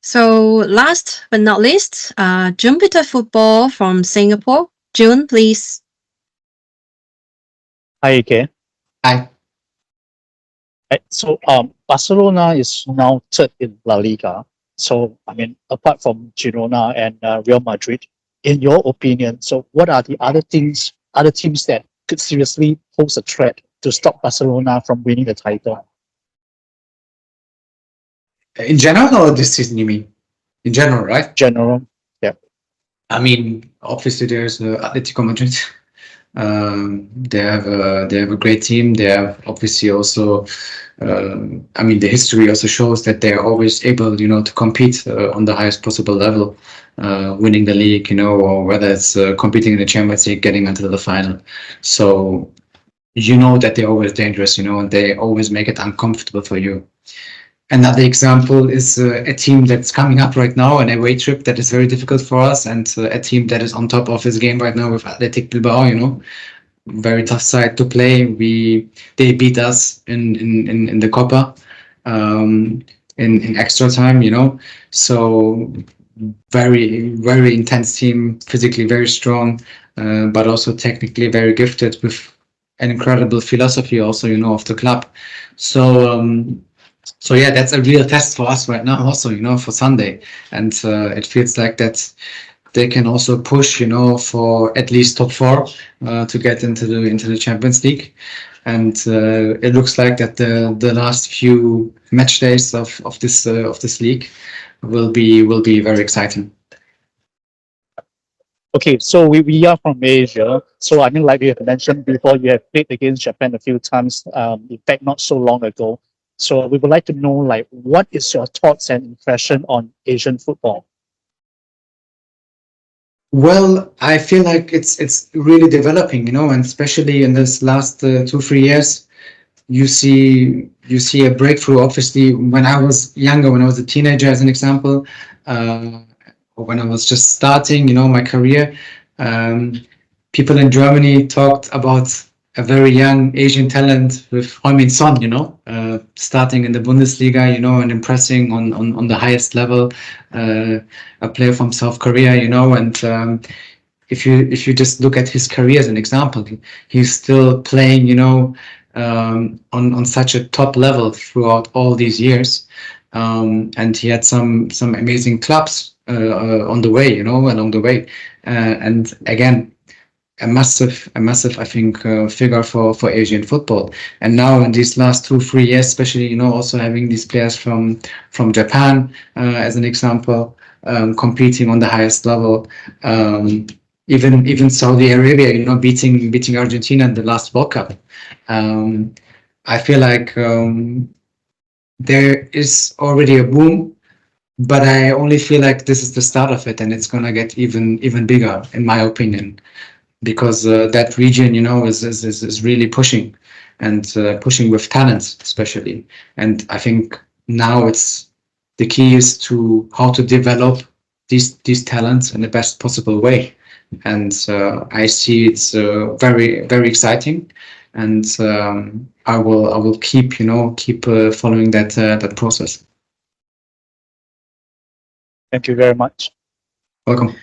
So last but not least, Junpiter Futbol from Singapore. June, please. Hi, Ike. Hi. So Barcelona is now third in La Liga. So I mean, apart from Girona and Real Madrid, in your opinion, so what are the other teams that could seriously pose a threat to stop Barcelona from winning the title? In general or this season, you mean? In general, right? General, yeah. I mean, obviously there's Atletico Madrid. They have a great team. They have obviously also, I mean, the history also shows that they're always able, to compete on the highest possible level, winning the league, or whether it's competing in the Champions League, getting into the final. So that they're always dangerous, and they always make it uncomfortable for you. Another example is a team that's coming up right now, an away trip that is very difficult for us, and a team that is on top of his game right now with Athletic Bilbao. Very tough side to play. They beat us in the Copa in extra time. So very, very intense team, physically very strong, but also technically very gifted with an incredible philosophy also, of the club. So yeah, that's a real test for us right now also, for Sunday. And it feels like that they can also push, for at least top four to get into the Champions League. And it looks like that the last few match days of this league will be very exciting. Okay, so we are from Asia. So I mean, like you have mentioned before, you have played against Japan a few times, in fact, not so long ago. So we would like to know, like, what is your thoughts and impression on Asian football? Well, I feel like it's really developing, and especially in this last 2-3 years, you see a breakthrough. Obviously, when I was younger, when I was a teenager, as an example, or when I was just starting, my career, people in Germany talked about a very young Asian talent with Heung-min Son, starting in the Bundesliga, and impressing on the highest level, a player from South Korea, and if you just look at his career as an example, he's still playing, on such a top level throughout all these years, and he had some amazing clubs on the way, along the way, and again, a massive, I think, figure for Asian football. And now in these last 2-3 years, especially, also having these players from Japan, as an example, competing on the highest level, even Saudi Arabia, beating Argentina in the last World Cup. I feel like there is already a boom, but I only feel like this is the start of it, and it's gonna get even bigger, in my opinion. Because that region, is really pushing, and pushing with talents, especially. And I think now the key is to how to develop these talents in the best possible way. And I see it's very, very exciting, and I will keep following that process. Thank you very much. Welcome.